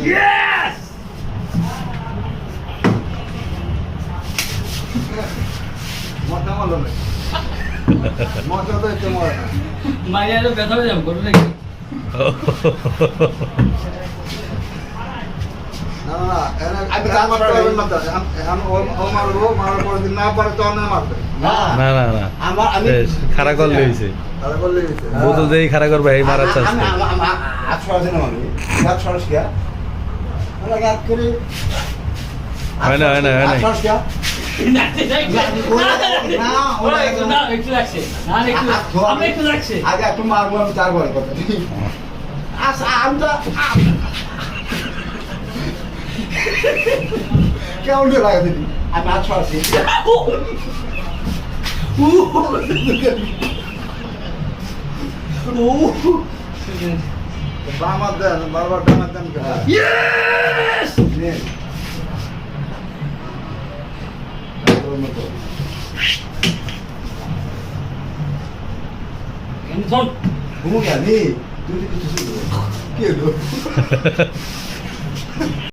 Yes! মজা মারলো না মজা তো একটু মজা না মারিয়া তো ব্যথা হয়ে যাবে করবে নাকি না না আমি কাজ করতে পারবেন না আমি ও মারবো মারার পরে যদি না পারে তো অন্য মারবে না না না না আমার আমি খারাপ করলে হয়েছে তাহলে করলে গেছে বোতল দিয়ে খারাপ করবে এই মারার চান্স আমি আট সরাসরি আমি আট সরাসরি আমরা গাত করে হয় না হয় না হয় না সরাসরি একটু লাগছে না একটু একটু লাগছে আগে একটু মারবো আমি চারবার কথা আচ্ছা আমি তো কেমন লাগে দিদি আমি আট সরাসরি বামার দেন বারবার ডানার দেন Yes! Enton. ঘুমো কে তুই কিছু কি হলো